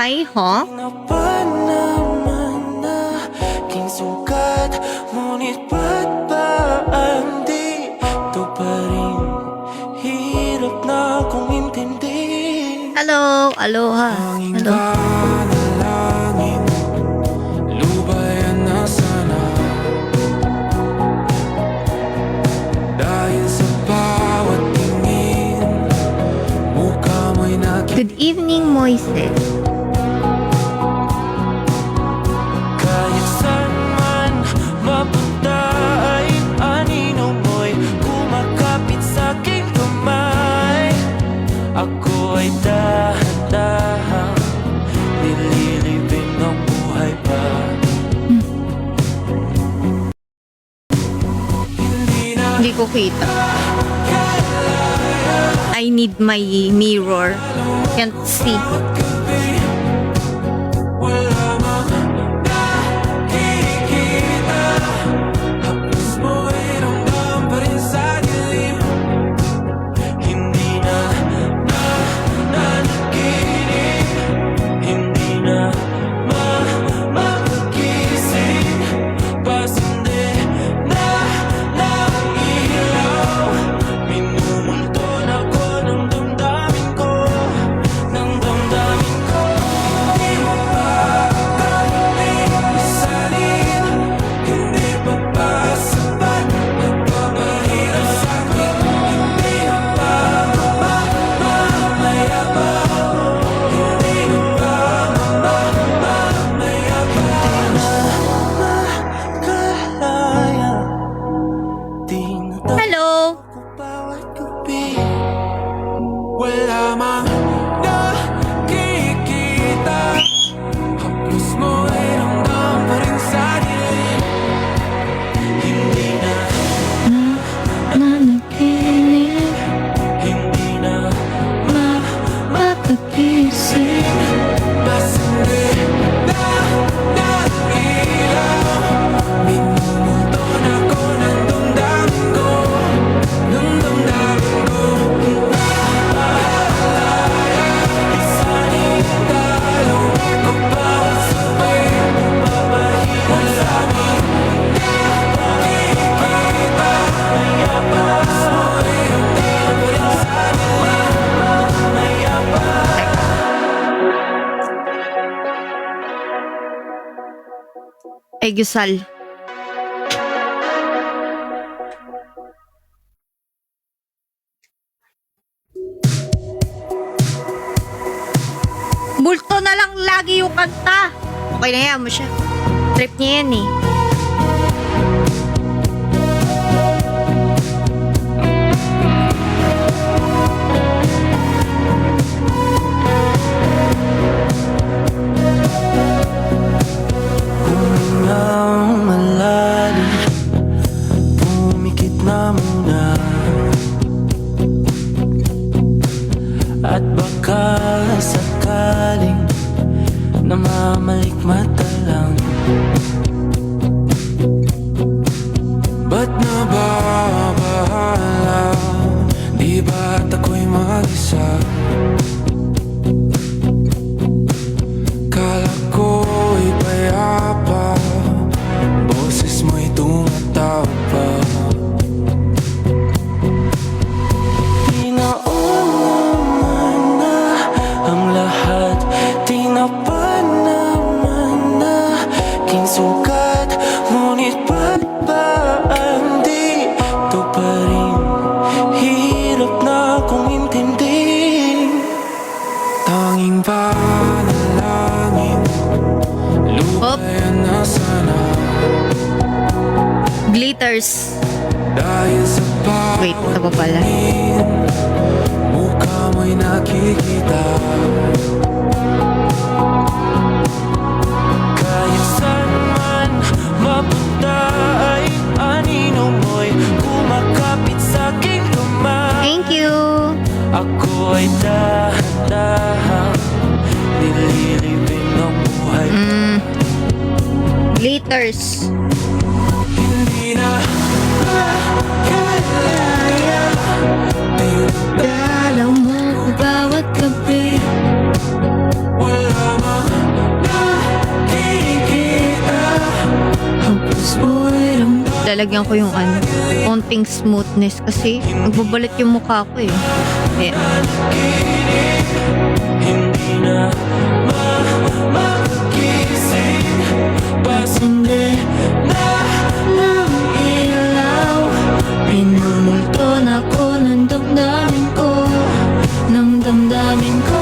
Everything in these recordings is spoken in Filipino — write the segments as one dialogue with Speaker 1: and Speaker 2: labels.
Speaker 1: Why, huh?
Speaker 2: Na ba naman na aking sugat? Ngunit ba't ba ang dito pa rin? Hirap na akong intindi.
Speaker 1: Hello, aloha. Hello.
Speaker 2: Panalangin, lubayan na sana. Dahil sa bawat tingin, mukha mo'y nakikita.
Speaker 1: Good evening, Moises.
Speaker 2: Kahit saan man mapunta ay anino mo'y kumakapit sa aking kamay. Ako ay dahan-dahan nililibing ng buhay pa.
Speaker 1: Hindi ko kita. I need my mirror. Can't see.
Speaker 2: Gabi, wala mang nakikita. Hapos mo ay ramdam pa rin sa dilim. Hindi na nanaginip. Hindi na mapagising. Pasindi na ilaw. Minumulton ako ng damdamin ko. Ng damdamin ko. Hindi mo pa kami isalin. Hindi pa ba sapat? Nagpapahirap sa'kin. Hindi na ba mamayabang? Hindi na ba mamayabang? Makalaya. Di na tayo
Speaker 1: Hello.
Speaker 2: bawat gabi. Wala mang nakikita. Hapos mo ay ramdam pa rin sa dilim. Hindi na
Speaker 1: Nanaginip,
Speaker 2: Hindi na
Speaker 1: mapagising.
Speaker 2: Pasindi na ilaw. Minumulton ako ng damdamin ko. Ng damdamin ko. Isanin ang dalawa ko bawat sabay. Papahirap sa'min. Nakikita. Mayabas mo ay ramdam pa rin sa dilim. Mayabas.
Speaker 1: Ay, Gusal. Bulto na lang lagi yung kanta. Okay na yan mo siya. Trip niya yan eh.
Speaker 2: Unang malalim, pumikit na muna. At baka sakaling namamalikmata lang. Ba't nababahala? Di ba't ako'y mag-isa? Kala ko'y payapa, boses mo'y tumatawa pa. Di naman na ang lahat. Di na ba naman na aking sugat? Ngunit ba't ba ang dito pa rin? Hirap na akong intindihin. Tanging panalangin, lubayan na sana.
Speaker 1: Glitters.
Speaker 2: Dahil sa
Speaker 1: Wait, ito pa pala.
Speaker 2: pagtingin, mukha mo'y nakikita. Kahit saan man mapunta ay anino mo'y kumakapit sa aking kamay.
Speaker 1: Thank you.
Speaker 2: Ako ay dahan-dahan nililibing ng buhay.
Speaker 1: Glitters.
Speaker 2: Hindi na makalaya.
Speaker 1: Dalaw mo ko bawat gabi.
Speaker 2: Wala mang
Speaker 1: lalagyan ko yung konting smoothness kasi nagbabalat yung mukha ko eh. Ayan.
Speaker 2: Hindi na magising. Pasindi na ng ilaw.
Speaker 3: Minumulto na ko ng damdamin ko, ng damdamin ko.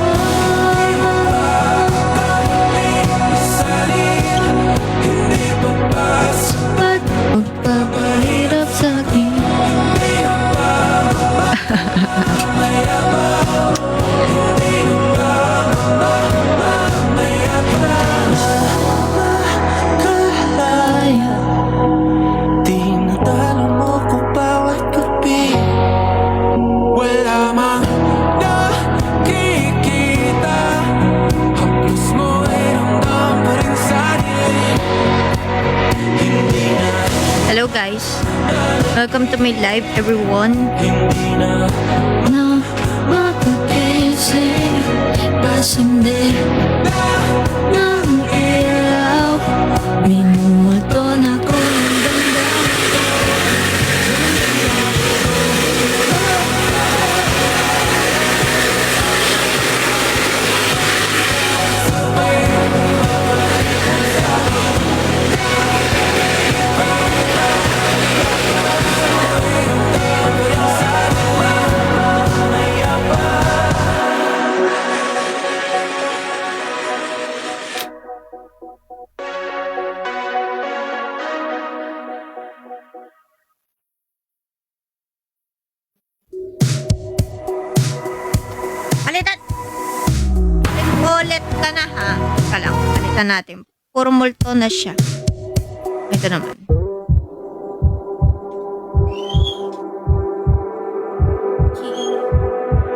Speaker 2: Salin, hindi papasok.
Speaker 3: Ba't magpapahirap sa'kin?
Speaker 2: Kaya tinatalo mo ko bawat gabi. Wala mang nakikita. Hapos mo ay ramdam pa rin sa dilim. Hindi na,
Speaker 1: Hello guys. Welcome to my live everyone.
Speaker 2: hindi na
Speaker 3: Na makagising, pasindi ng ilaw. Minumulto na ko ng damdamin.
Speaker 1: Palitan! Ulit ka na ha. Teka lang, palitan natin. Puro multo na siya. Ito naman.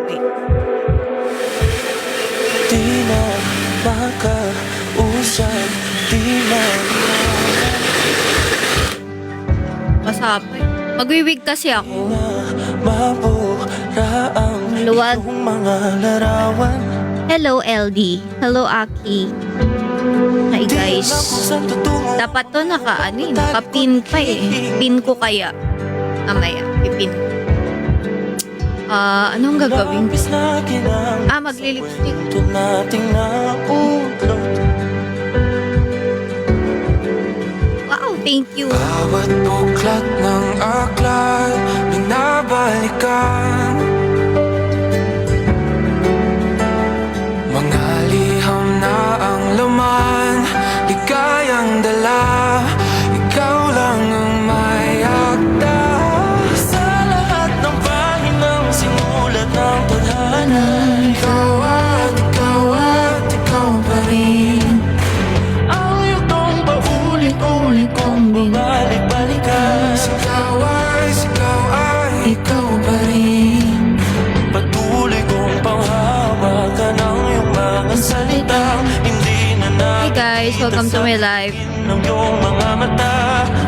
Speaker 1: Wait.
Speaker 2: di na makausap. Di na
Speaker 1: Masapay. Magwiwig kasi ako.
Speaker 2: mabura ang
Speaker 1: Luwag.
Speaker 2: iyong mga larawan.
Speaker 1: Hello LD. Hello Aki. Hi guys. Dapat to naka-pin pa eh. Pin ko kaya. Mamaya, pipin. Anong gagawin? Maglilipstick.
Speaker 2: Ito nating naulot.
Speaker 1: Wow, thank you.
Speaker 2: Bawat buklat ng aklat binabalikan. Mga liham na ang laman, ligayang dala. Ikaw lang ang may akda. Sa lahat ng pahinang sinulat ng tadhana. Ikaw at ikaw pa rin. Ang yugtong paulit-ulit kong binalik-balikan. Ikaw ay ikaw pa rin. Patuloy kong panghawakan ang iyong mga salitang hindi na
Speaker 1: Hey guys, welcome to my live.
Speaker 2: ng iyong mga mata.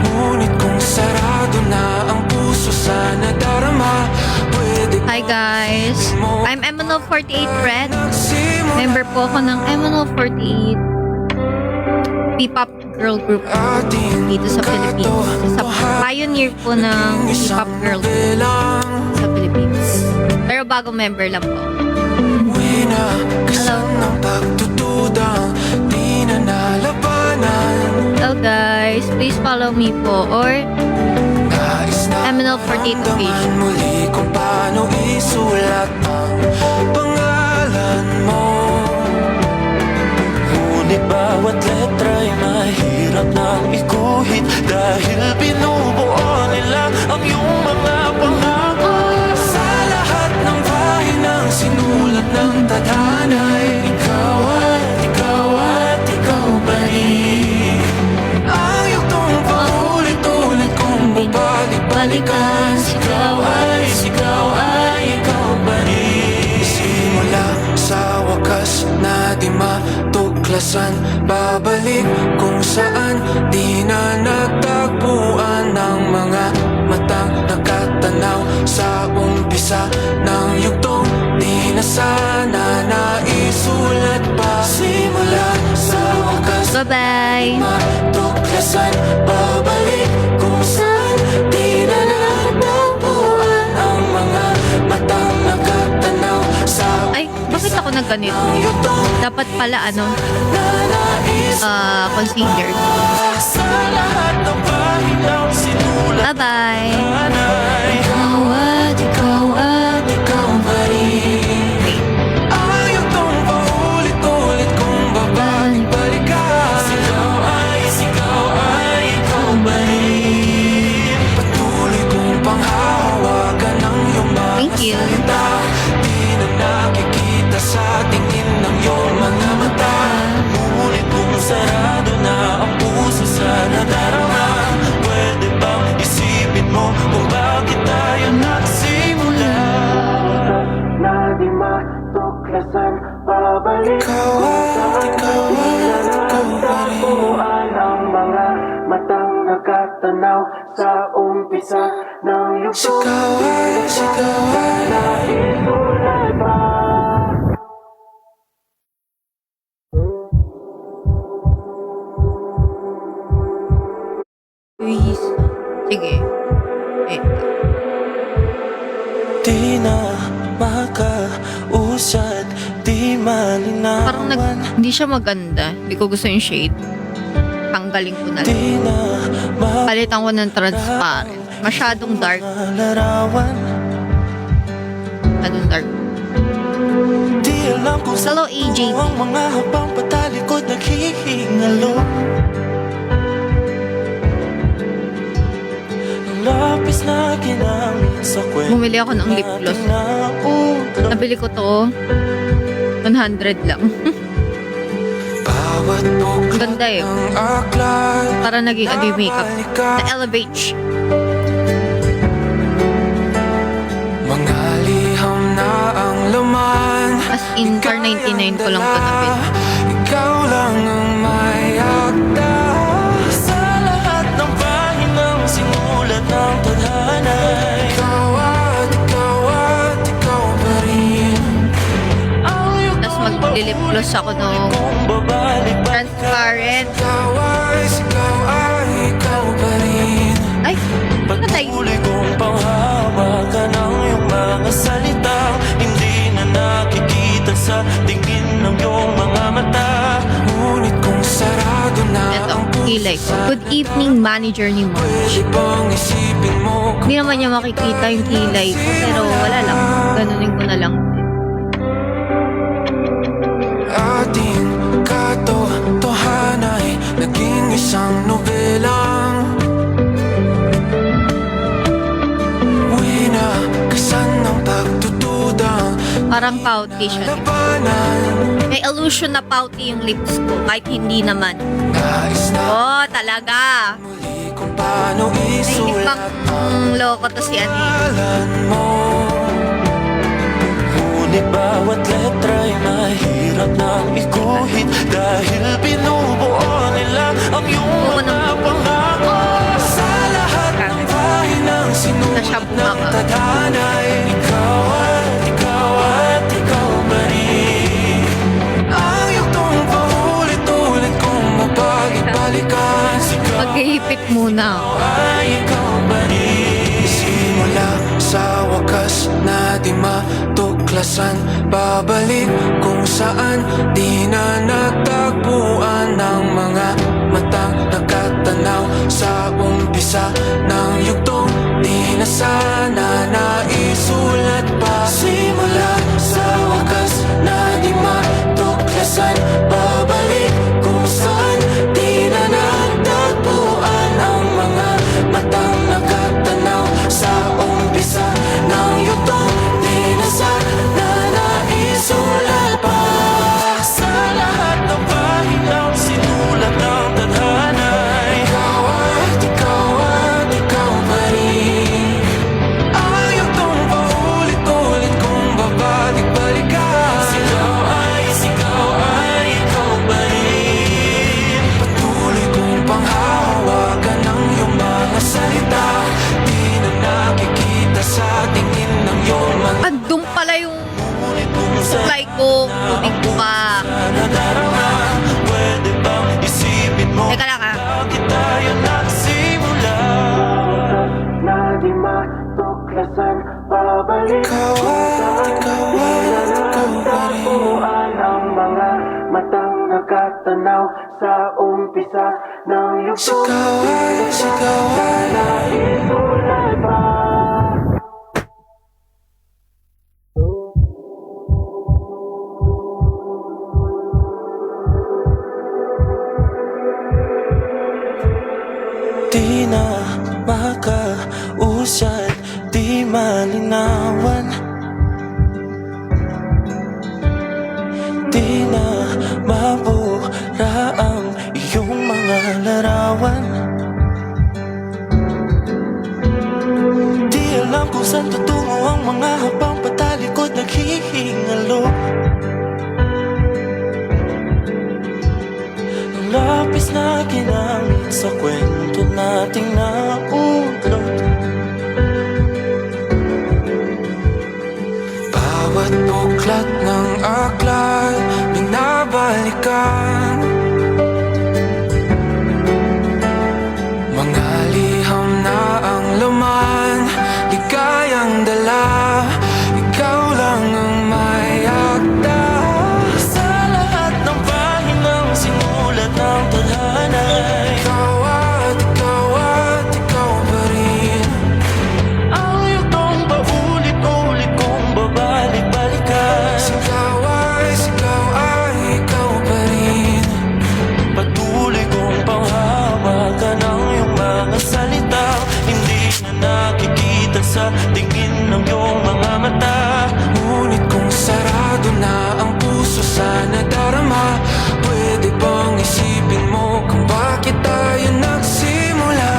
Speaker 2: Ngunit kung sarado na ang puso sa nadarama, pwede
Speaker 1: Hi guys. I'm MNO48 Red.
Speaker 2: magsimula
Speaker 1: Member po ako ng MNO48 P-pop girl group
Speaker 2: ating
Speaker 1: dito sa Philippines. Sa pioneer po ng P-pop girl group
Speaker 2: bilang.
Speaker 1: sa Philippines. Pero bagong member lang po.
Speaker 2: Uwi na
Speaker 1: Hello.
Speaker 2: kasan ng pagtutudang di na nalabanan.
Speaker 1: Hello guys, please follow me po or
Speaker 2: Nais na
Speaker 1: MNO48
Speaker 2: maramdaman
Speaker 1: official.
Speaker 2: muli kung paano isulat ang pangalan mo. Ngunit bawat letra'y mahirap nang ikuhit dahil binubuo nila ang iyong mga pangako. Sa lahat ng pahinang sinulat ng tadhana'y ikaw at ikaw pa rin. Ang yugtong paulit-ulit kong babalik-balikan. Ikaw ay ikaw pa rin. Simula sa wakas na di matuklasan, babalik kung saan di na natagpuan ng mga matang nakatanaw sa umpisa ng yugtong di na sana naisulat pa. Simula sa wakas
Speaker 1: Bye-bye!
Speaker 2: matuklasan, babalik kung saan
Speaker 1: pala, considered.
Speaker 2: Sa lahat ng pahinang sinulat
Speaker 1: Bye-bye.
Speaker 3: Ikaw at ikaw pa rin.
Speaker 2: Ayaw tong paulit-ulit kung babalik-balikan. Sigaw ay ikaw ba rin? Patuloy kong panghahawakan ng iyong mga
Speaker 1: Thank you.
Speaker 2: salita. Di na nakikita sa tingin ng iyong mga mata. Ngunit kung sarado na ang puso sa nadarama, pwede bang isipin mo kung bakit tayo nagsimula? Na di matuklasan, babalik. Ikaw at ikaw pa rin. Ang mga matang nakatanaw sa umpisa ng yugto. Sigaw ay naisulat pa.
Speaker 1: Please. Sige. Eh,
Speaker 2: Di na makausad, di
Speaker 1: parang
Speaker 2: malinawan.
Speaker 1: hindi siya maganda. Hindi ko gusto yung shade. Tanggalin ko na lang.
Speaker 2: Di na
Speaker 1: Palitan ko ng transparent. Masyadong dark.
Speaker 2: malarawan.
Speaker 1: Masyadong dark.
Speaker 2: Di alam kung
Speaker 1: Hello,
Speaker 2: saan
Speaker 1: AJ.
Speaker 2: ang mga habang patalikod naghihingalo. Ang lapis na ginamit sa kwento.
Speaker 1: Bumili ako ng lip gloss. Nabili ko to. 100 lang.
Speaker 2: Bawat
Speaker 1: Ganda eh.
Speaker 2: ng aklat
Speaker 1: Para naging yung makeup.
Speaker 2: balikan.
Speaker 1: Na-elevate.
Speaker 2: Mga liham na ang laman.
Speaker 1: As in, for 99 ko lang to nabili.
Speaker 2: Ikaw lang ang may akda sa lahat ng pahinang sinulat ng tadhana. Ikaw at ikaw pa rin.
Speaker 1: Tapos mag-lip gloss ako nung
Speaker 2: Kung babalik ba
Speaker 1: transparent.
Speaker 2: ikaw ay ikaw pa rin.
Speaker 1: Ay, patay.
Speaker 2: Patuloy kong panghawakan ang iyong mga salita. Hindi na nakikita sa tingin ng iyong mga mata. Ngunit kung sarado na
Speaker 1: Ito,
Speaker 2: ang puso
Speaker 1: kilay ko.
Speaker 2: sa
Speaker 1: Good evening, manager ni March.
Speaker 2: pwede bang isipin mo kung
Speaker 1: Hindi naman niya makikita yung kilay ko. Pero wala lang. Ganunin ko na lang.
Speaker 2: ating katotohanan ay naging isang nobelang winakasan ng pagtutudang
Speaker 1: Parang pouty siya.
Speaker 2: labanan.
Speaker 1: May illusion na pouty yung lips ko. Kahit hindi naman.
Speaker 2: Nais na
Speaker 1: Oh, talaga.
Speaker 2: muli kung paano
Speaker 1: Ay, hindi
Speaker 2: isulat
Speaker 1: pang loko to si Ani.
Speaker 2: pangalan mo. Ngunit bawat letra'y mahirap nang iguhit dahil binubuo nila ang iyong
Speaker 1: Oo,
Speaker 2: mga
Speaker 1: nang-
Speaker 2: pangako. Sa lahat ng pahinang sinulat
Speaker 1: Nashabu
Speaker 2: ng
Speaker 1: ka.
Speaker 2: tadhana'y ikaw pa rin. Ayaw tong paulit-ulit kung mabalik-balikan. Sigaw
Speaker 1: Maghihipit muna ako.
Speaker 2: ay ikaw ba rin? Simula sa wakas na di matuklasan, babalik kung saan di na natagpuan ng mga matang nakatanaw sa umpisa ng yugtong di na sana naisulat pa. Simula sa wakas na di matuklasan, babalik kung saan di na natagpuan ang mga matang nakatanaw sa umpisa ng yugtong di na sana naisulat pa. Sa lahat ng pahinang sinulat ng tadhana, ikaw pa rin. Ayaw tong paulit-ulit kung babalik-balikan. Sigaw ay ikaw pa rin. Patuloy kong panghahawakan ng iyong mga salita. Di na nakikita sa tingin ng iyong mga
Speaker 1: Andun pala yung
Speaker 2: ngunit kung saan
Speaker 1: supply ko. Tubig ko ka.
Speaker 2: nadarama. Pwede bang isipin mo
Speaker 1: Teka lang ah.
Speaker 2: bakit tayo nagsimula? Na di matuklasan, babalik ikaw pa rin. Ang mga mata nakatanaw sa umpisa ng yugto. Sigawan, sigawan, naisulat pa. Di na makausad, di malinawan. Di na mabura ang iyong mga larawan. Di alam kung saan tutungo ang mga habang patalikod naghihingalo. Ang lapis na ginamit sa kwento nating naulot. Bawat buklat ng aklat binabalikan. Mga liham na ang laman, ligayang dala. Ikaw lang ang may akda. Sa lahat ng pahinang sinulat ng tadhana, ikaw at ikaw pa rin. Ang yugtong paulit-ulit kong babalik-balikan. Sigaw ay ikaw pa rin. Patuloy kong panghawakan ang iyong mga salita. Hindi na nakikita sa tingin ng iyong mga mata. Ngunit kung sarado na ang puso sa nadarama, pwede bang isipin mo kung bakit tayo nagsimula?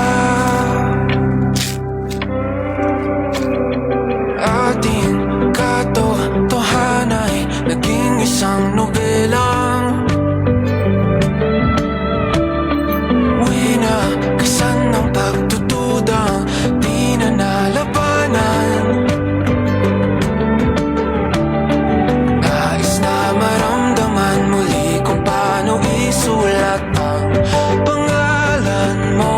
Speaker 2: Ating katotohanan ay naging isang nobelang winakasan ng pagtutudang di na nalabanan. Nais na maramdaman muli kung paano isulat ang pangalan mo.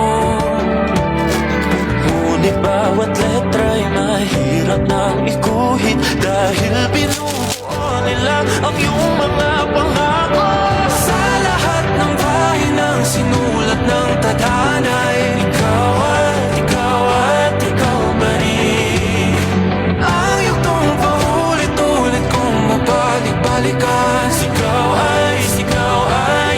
Speaker 2: Ngunit bawat letra'y mahirap nang ikuhit, dahil binubuo nila ang iyong mga pangako. Sa lahat ng pahinang sinulat ng tadhana, ikaw at ikaw pa rin. Ang yugtong paulit-ulit kong mabalik-balikan. Sigaw ay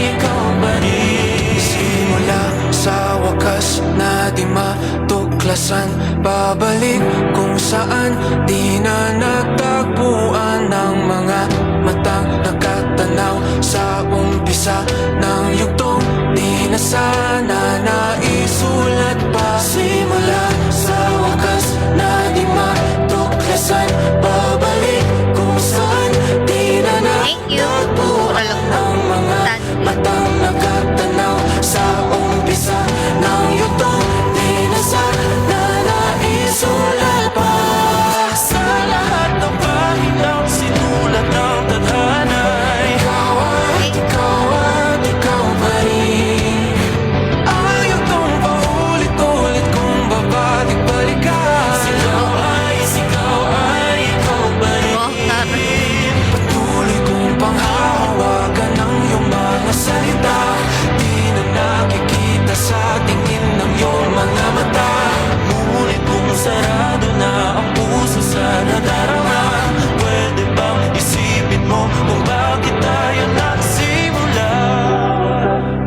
Speaker 2: ikaw pa rin. Simula sa wakas na di matuklasan, babalik kung saan di na natagpuan ng mga matang nakatanaw sa umpisa ng yugtong di na sana naisulat pa. Simula sa wakas na di matuklasan, babalik kung saan di na
Speaker 1: Thank you.
Speaker 2: natagpuan ng mga matang nakatanaw sa umpisa ng yugtong di na sana naisulat pa. Sa lahat ng pahinang sinulat ng tadhana, ikaw at ikaw pa rin. Ang yugtong paulit-ulit kong babalik-balikan. Sigaw ay ikaw pa
Speaker 1: Oh,
Speaker 2: rin. Patuloy kong panghahawakan ang iyong mga salita. Di na nakikita sa tingin ng iyong mga mata. Ngunit kung sarado na ang puso sa nadarama, pwede bang isipin mo kung bakit tayo nagsimula?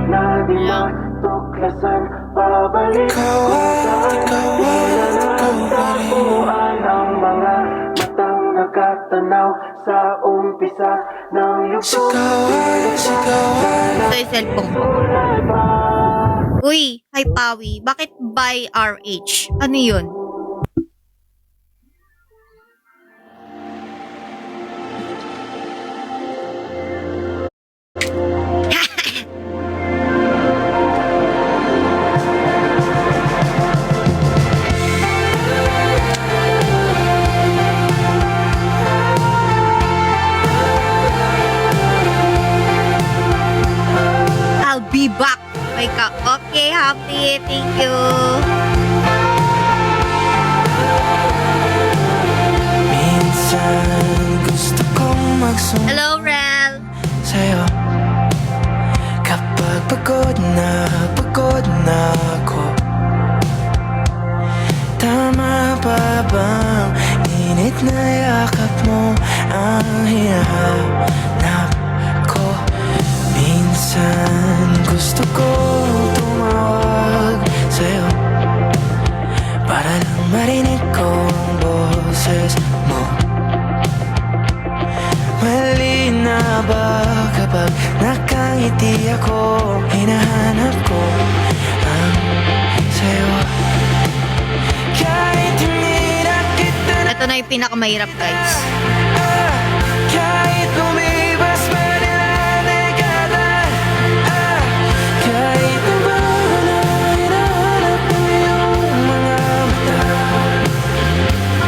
Speaker 2: Na di matuklasan, babalik ikaw at ikaw pa rin. Ang mga matang nakatanaw sa umpisa ng yugto. Sigawan.
Speaker 1: Ito yung cellphone ko. Uy, hi Pawi. Bakit by RH? Ano yun? I'll be back. Wake up. Okay, happy. Thank you.
Speaker 2: Minsan gusto kong magsumpa
Speaker 1: Hello, Rel.
Speaker 2: sa'yo. na yakap mo ang hinahanap ko. Minsan gusto ko tumawag sa'yo para lang marinig ko ang boses mo. Mali na ba kapag nakangiti ako? Hinahanap ko ang sa'yo. Kahit hindi na kita na
Speaker 1: Ito na yung pinakamahirap, guys.
Speaker 2: kahit lumipas pa nila dekadan, kahit nabago na hinahanap mo yung mga mata,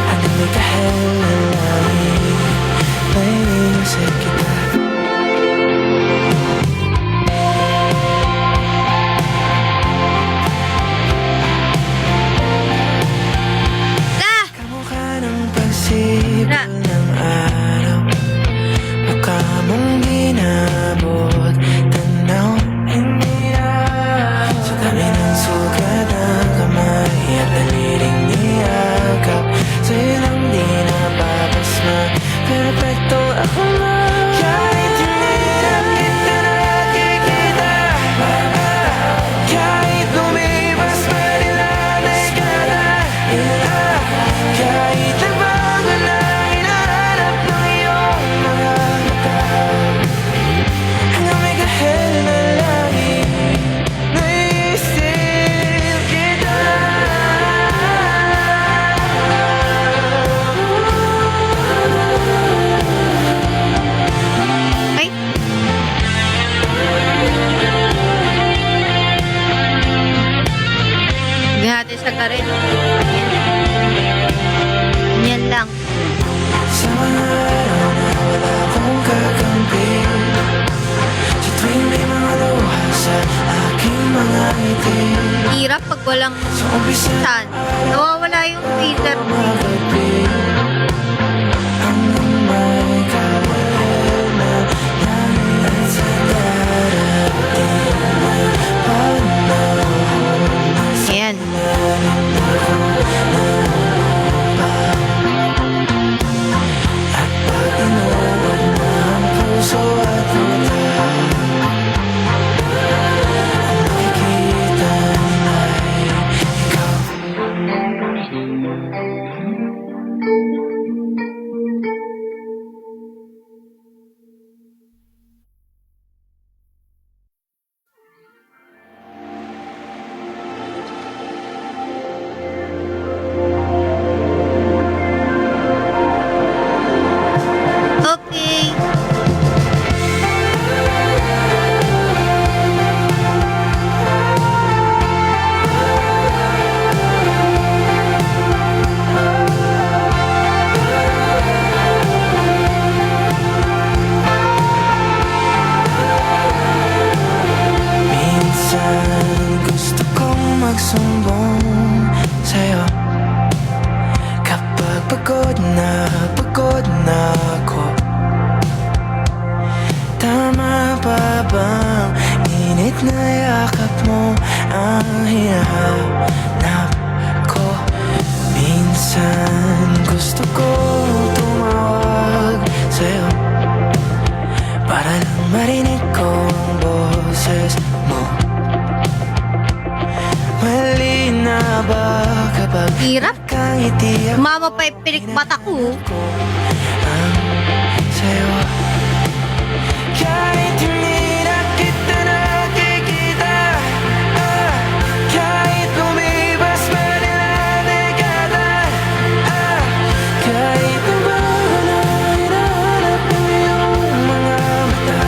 Speaker 2: hanggang may kahel na langit, may iusap kita.
Speaker 1: Ah!
Speaker 2: Kamukha ng pagsibol
Speaker 1: Na.
Speaker 2: ng araw, mukha mong ginabot, tanaw, hindi na. Sa dami ng sugat ng kamay at daliling niyakap, sa'yo lang di napapasma, perfecto ako na. Kahit hindi na kita nakikita, kahit lumipas pa nila dekada, kahit nagbago na hinahanap ng iyong mga mata, hanggang may kahel na langit, naisip kita.
Speaker 1: Ay! Hindi natin sa karin. Yan lang.
Speaker 2: Sa mga araw na wala akong kakampi, sa tuwing may mga luha sa aking mga ngiti,
Speaker 1: Hirap pag walang
Speaker 2: sa umpisa
Speaker 1: saan. Nawawala yung Twitter mo.
Speaker 2: magabi, hanggang may kahel na langit sa darating na panahon.
Speaker 1: Ayan.
Speaker 2: At pag inuwag na ang puso at mata, ang makikita nila'y ikaw.
Speaker 1: Okay.
Speaker 2: Minsan gusto kong magsumbong sa'yo kapag pagod na ako. Tama pa bang init na yakap mo ang hinahanap ko? Minsan gusto ko tumawag sa'yo para lang marinig ko ang boses mo. Mali na ba kapag
Speaker 1: Hirap.
Speaker 2: nakangiti ako
Speaker 1: Mama pa yung pinikmata ko.
Speaker 2: ang sa'yo? Kahit hindi na kita nakikita, kahit lumipas pa nila dekada, kahit nabago na hinahanap mo yung mga mata,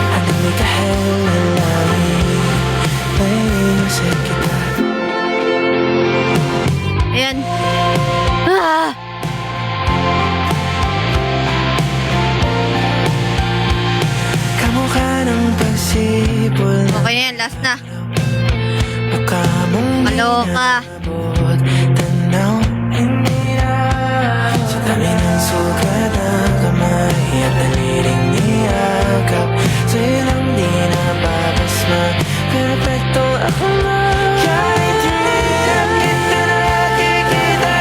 Speaker 2: hanggang may kahel na langit, may iusap kita.
Speaker 1: Ayan. Ah!
Speaker 2: Kamukha ng pagsibol ng
Speaker 1: Okay na yan. Last na.
Speaker 2: mukha mong
Speaker 1: Maloka.
Speaker 2: ginabot, tanaw, hindi na. Sa dami ng sugat ng kamay at daliling niyakap, sa'yo lang di napapasma, perfecto ako na. Kahit hindi na kita nakikita,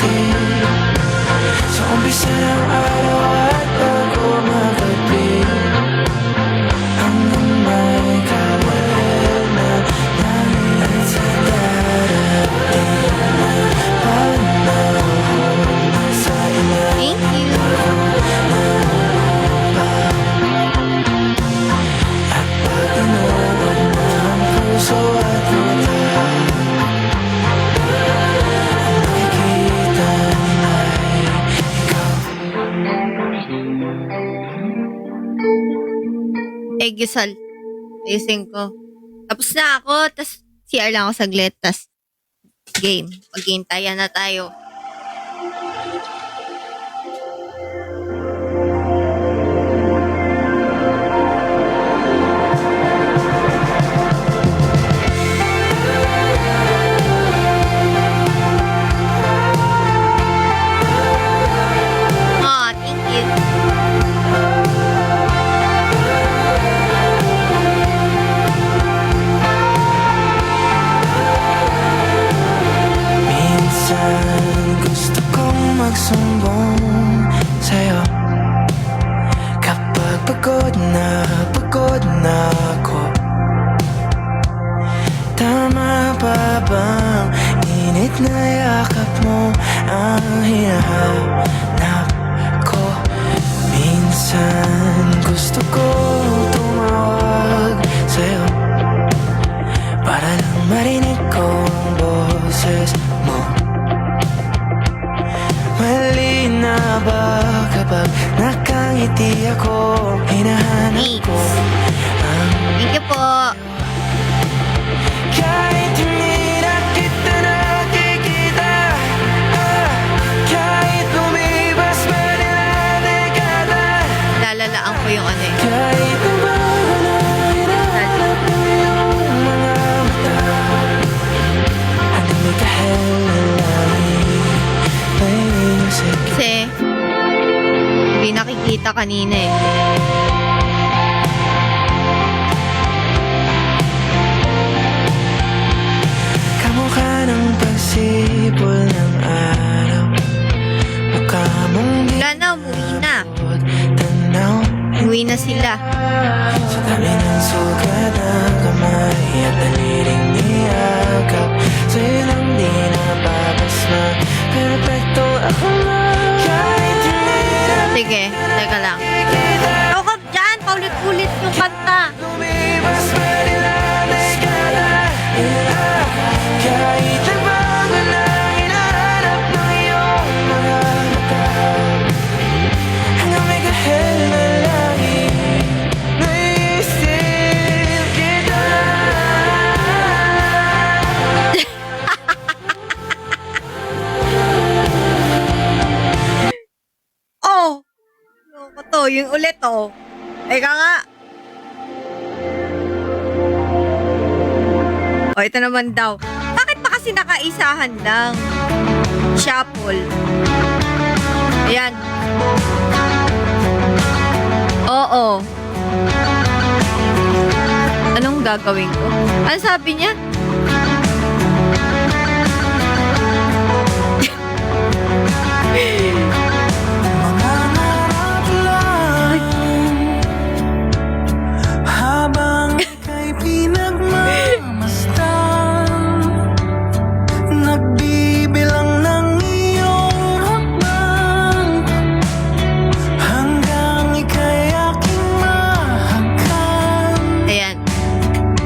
Speaker 2: natin sa umpisa ng araw at bago magabi, hanggang may kawalan na langit sa darating na panahon na sa ilalim.
Speaker 1: Thank you.
Speaker 2: At pag inuwan na ang puso at mata, ang nakikita nila'y ikaw.
Speaker 1: Gisal. Ayusin ko. Tapos na ako. Tapos CR lang ako saglit. Tapos game. Maghintayan na tayo. Ah, thank you.
Speaker 2: Minsan gusto kong magsumbong sa'yo kapag pagod na ako. Tama ba bang init na yakap mo ang hinahanap ko? Minsan gusto kong tumawag sa'yo para lang marinig ko ang boses mo. Mali na ba kapag nakangiti ako? Hinahanap ko ang
Speaker 1: Thank you po.
Speaker 2: kahit hindi na kita nakikita, kahit lumipas pa nila dekada,
Speaker 1: Lalalaan ko yung ano eh.
Speaker 2: kahit nabago na hinahanap mo yung mga mata, hanggang may kahel na langit may musik.
Speaker 1: Kasi, hindi nakikita kanina eh.
Speaker 2: Kamukha ng pagsipol ng araw, mukha mong
Speaker 1: Wala na, umuwi na.
Speaker 2: likod, tanaw.
Speaker 1: Umuwi na sila.
Speaker 2: Sa dami ng sugat ng kamay at daliling niyakap, sa'yo lang di napapasma, perfecto ako na. Kahit hindi na
Speaker 1: Sige, teka lang. Tawag dyan, paulit-ulit yung kanta.
Speaker 2: lumipas pa nila dekada, kahit nabago na hinahanap ng iyong mga mata, hanggang may kahel na langit naisip kita.
Speaker 1: Oh! Loko to, yung ulit oh. Teka nga. Oh, ito naman daw. Bakit pa kasi nakaisahan lang? Shuffle. Ayan. Oo. Anong gagawin ko? Ano sabi niya?
Speaker 2: Mga narap lang habang ika'y pinagmamasdan, nagbibilang ng iyong hakbang, hanggang ika'y aking mahagkan.
Speaker 1: Ayan.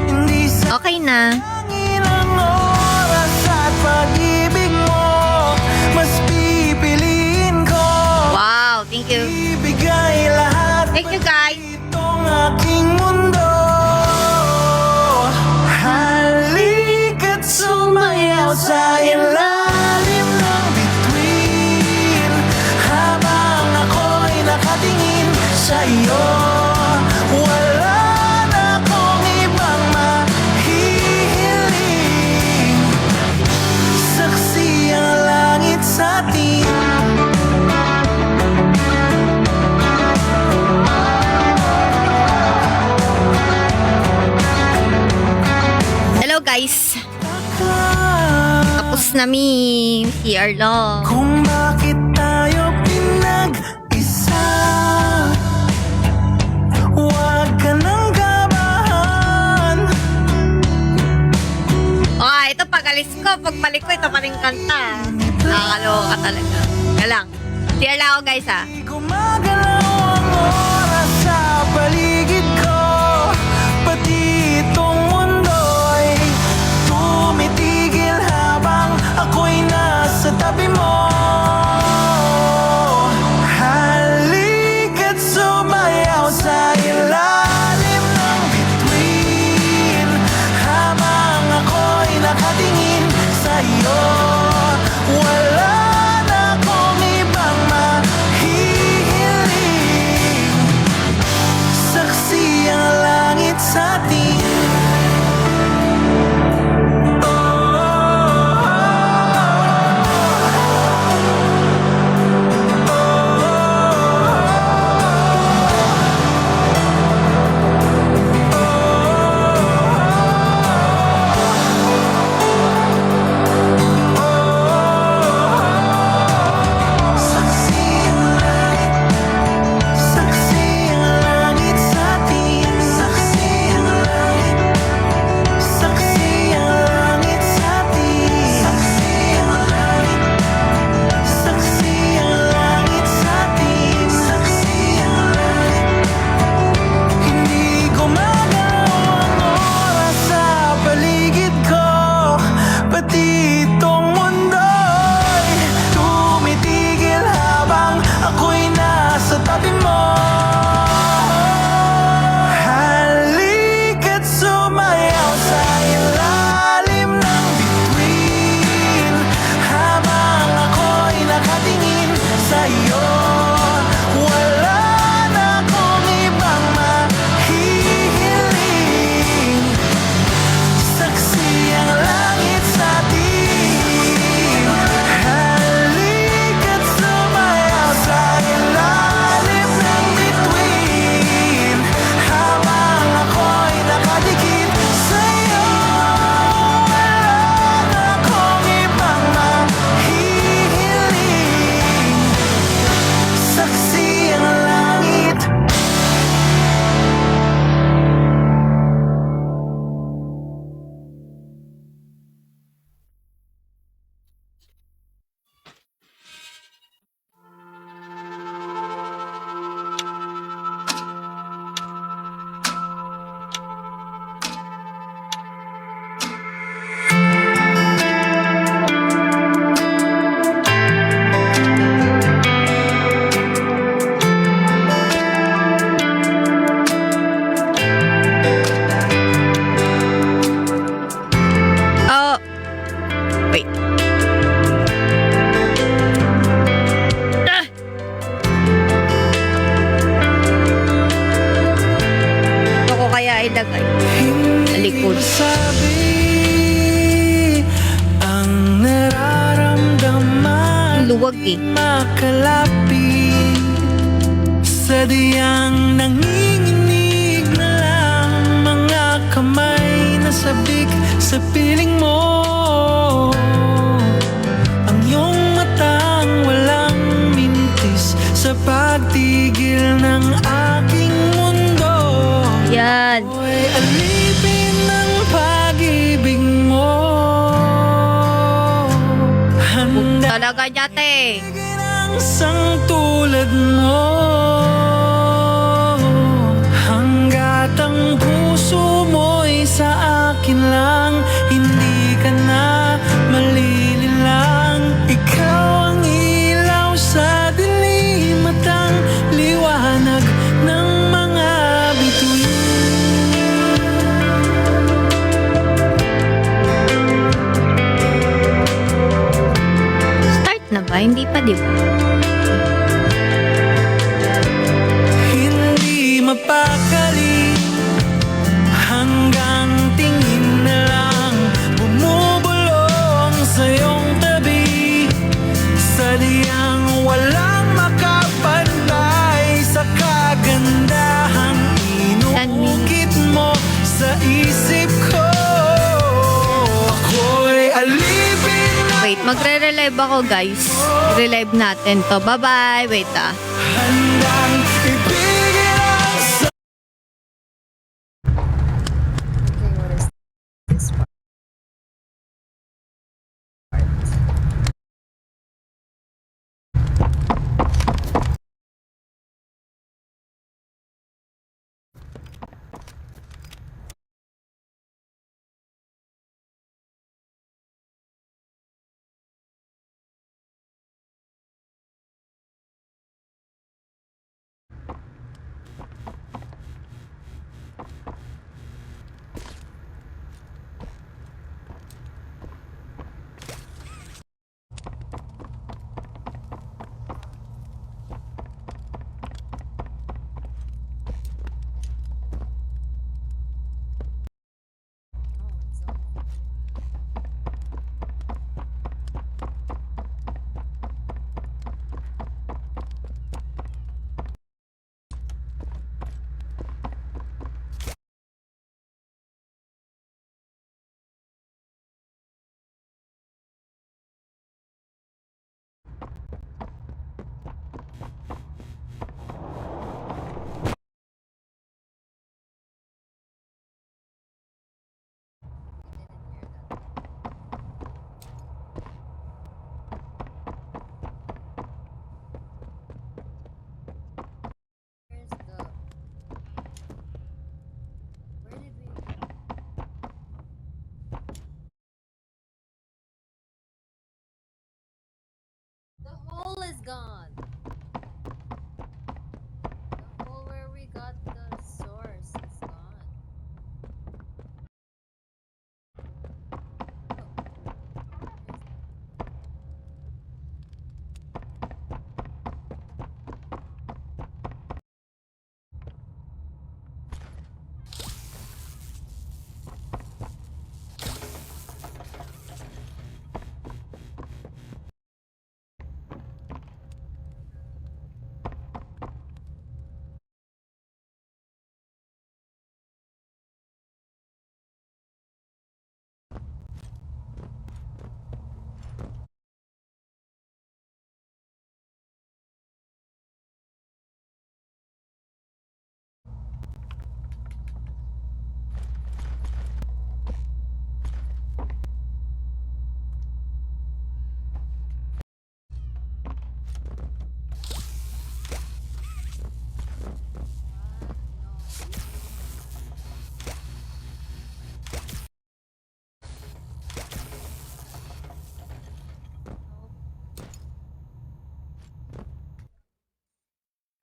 Speaker 2: Hindi sa
Speaker 1: Okay na. na mi. CR lang.
Speaker 2: Kung bakit tayo pinag-isa, huwag ka nang kabahan.
Speaker 1: Oh, ito pag-alis ko, pagbalik ko, ito pa rin kanta. Nakakaloka talaga. Galang. CR lang ako guys ha.
Speaker 2: Di gumagalaw ang oras sa paligid ko, pati itong mundo'y tumitigil habang ako'y nasa tabi mo. Halika't sumayaw sa ilalim ng bituin habang ako'y nakatingin sa'yo. Wala na akong ibang mahihiling, saksi ang langit sa atin. Saksi ang langit sa atin. Saksi ang langit. Saksi ang langit sa atin. Saksi ang langit. Saksi ang langit sa atin. Saksi ang langit. Hindi gumagalaw ang oras sa paligid ko, pati itong mundo'y tumitigil habang ako'y nasa tabi mo. Halika't sumayaw sa ilalim ng bituin habang ako'y nakatingin sa'yo. Wala na akong ibang mahihiling, saksi ang langit sa atin. Halika't sumayaw sa ilalim ng bituin habang ako'y nakadikit sa'yo. Wala na akong ibang mahihiling, saksi ang langit.
Speaker 1: Oh. Wait. Ah! Ito ko kaya ilagay. Sa likod.
Speaker 2: Sabi ang nararamdaman,
Speaker 1: Luwag eh.
Speaker 2: makalapit, sadyang nanginginig na lang mga kamay na sabik sa piling mo. Ang iyong matang walang mintis sa pagtigil ng aking mundo.
Speaker 1: Yan.
Speaker 2: Ako'y alipin ng pag-ibig mo. Handa
Speaker 1: Talaga dati.
Speaker 2: ang sang tulad mo, hanggat ang puso mo'y sa akin lang, hindi ka na malililang. Ikaw ang ilaw sa dilim at ang liwanag ng mga bituin.
Speaker 1: Start na ba? Hindi pa, di ba?
Speaker 2: Hindi mapakali hanggang tingin na lang bumubulong sa iyong tabi, sadyang walang makapantay sa kagandahang inuukit mo sa isip ko. Ako'y alipin ng
Speaker 1: Magre-relive ako, guys. Relive natin to. Bye-bye. Wait,
Speaker 2: Handang ibigin ang
Speaker 4: Okay, what is this part? Oh, it's over. Where's the... Where did we... The hole is gone. The hole where we got the source is gone.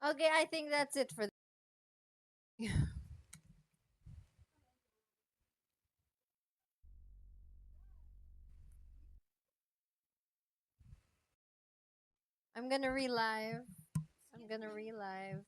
Speaker 4: Okay, I think that's it for... I'm gonna relive. I'm gonna relive.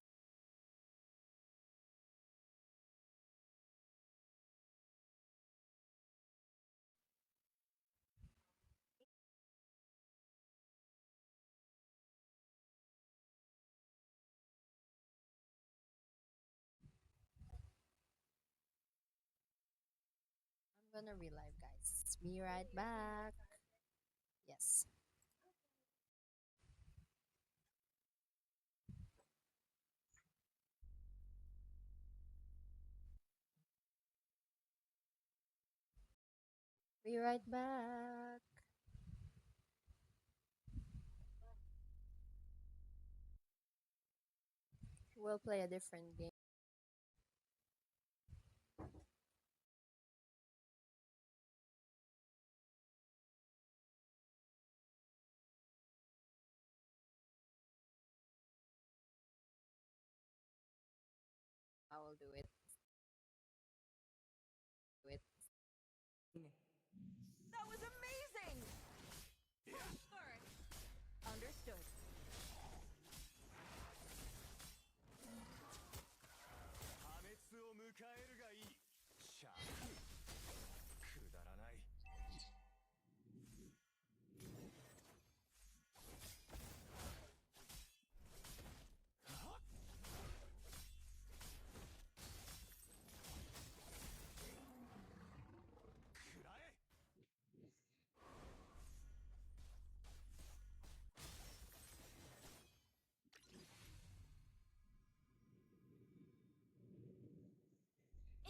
Speaker 4: I'm gonna relive, guys. Be right back. Yes. Be right back. We'll play a different game. I will do it. Do it.
Speaker 5: That was amazing! Understood.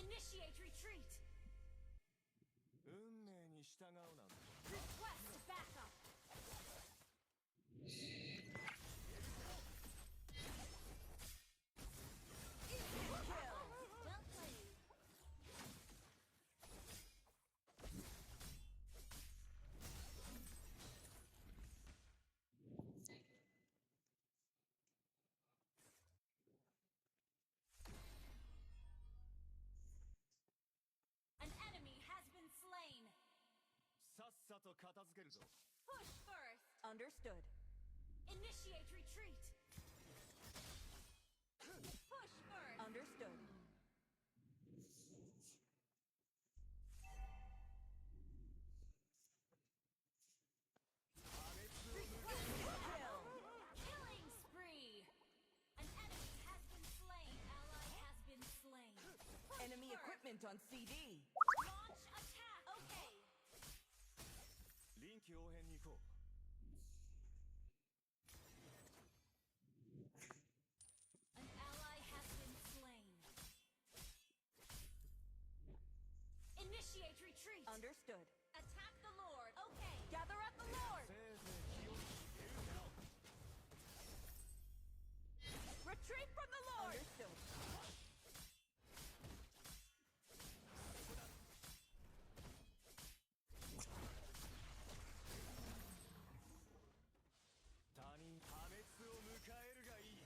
Speaker 3: Initiate retreat.
Speaker 5: 運命に従うなんて
Speaker 3: Request backup. Well played. An enemy has been slain.
Speaker 5: さっさと片付けるぞ
Speaker 3: Push first.
Speaker 6: Understood.
Speaker 3: Initiate retreat. Push first.
Speaker 6: Understood.
Speaker 3: Killing spree. An enemy has been slain. Ally has been slain. Push
Speaker 6: Enemy
Speaker 3: first.
Speaker 6: equipment on CD.
Speaker 3: Launch attack. Okay.
Speaker 5: 臨機応変に行こ
Speaker 3: An ally has been slain. Initiate retreat.
Speaker 6: Understood.
Speaker 3: Attack the Lord. Okay.
Speaker 6: Gather at the Lord.
Speaker 5: うせいぜい気をつけるな
Speaker 6: Retreat from the Lord. Understood.
Speaker 5: 他人破滅を迎えるがいい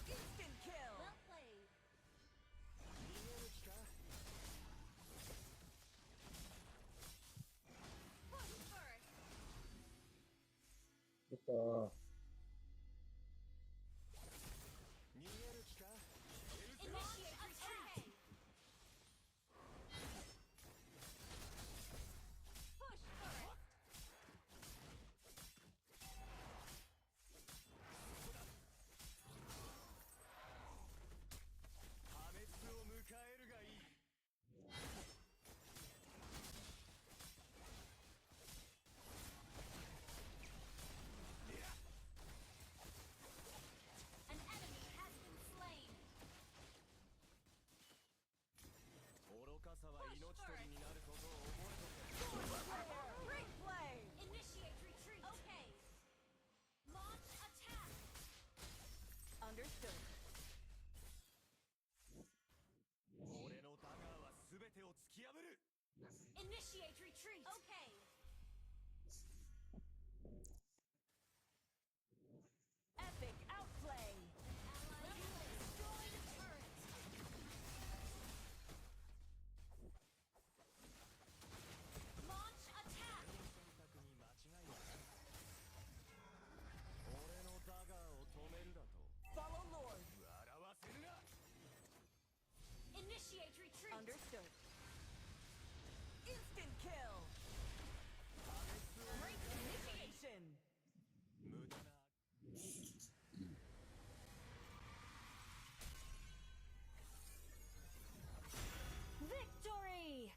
Speaker 6: Instant kill.
Speaker 3: Well played.
Speaker 5: 逃げる気か
Speaker 3: Push first.
Speaker 7: Ito.
Speaker 5: 逃げる気か
Speaker 3: Initiate retreat. Push first.
Speaker 5: 破滅を迎えるがいい
Speaker 3: An enemy has been slain.
Speaker 5: 愚かさは命取りになることを覚
Speaker 6: Great play.
Speaker 3: Initiate retreat. Okay. Launch attack.
Speaker 6: Understood.
Speaker 5: えとけ俺のダガーは全てを突き破る
Speaker 3: Initiate retreat. Okay.
Speaker 6: Epic outplay.
Speaker 3: Ally destroy the turret. Launch attack.
Speaker 5: 選択に間違いはない俺のダガーを止めるだと
Speaker 6: Follow Lord.
Speaker 5: 笑わせるな
Speaker 3: Initiate retreat.
Speaker 6: Understood. Instant kill. Great initiation.
Speaker 5: 無駄な
Speaker 3: Victory.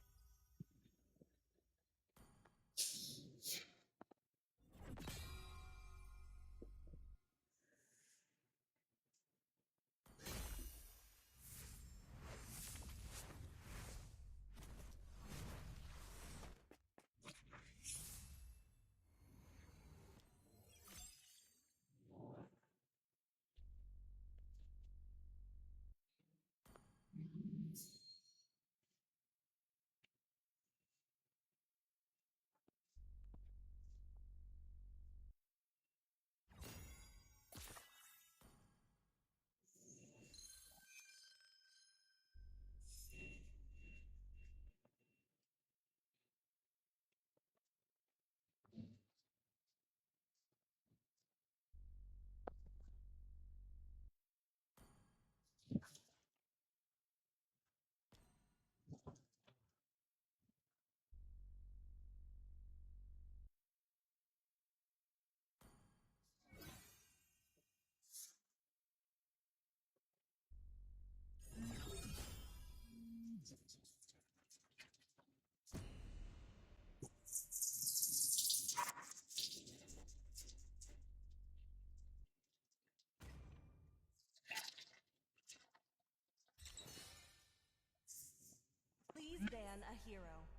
Speaker 6: hero.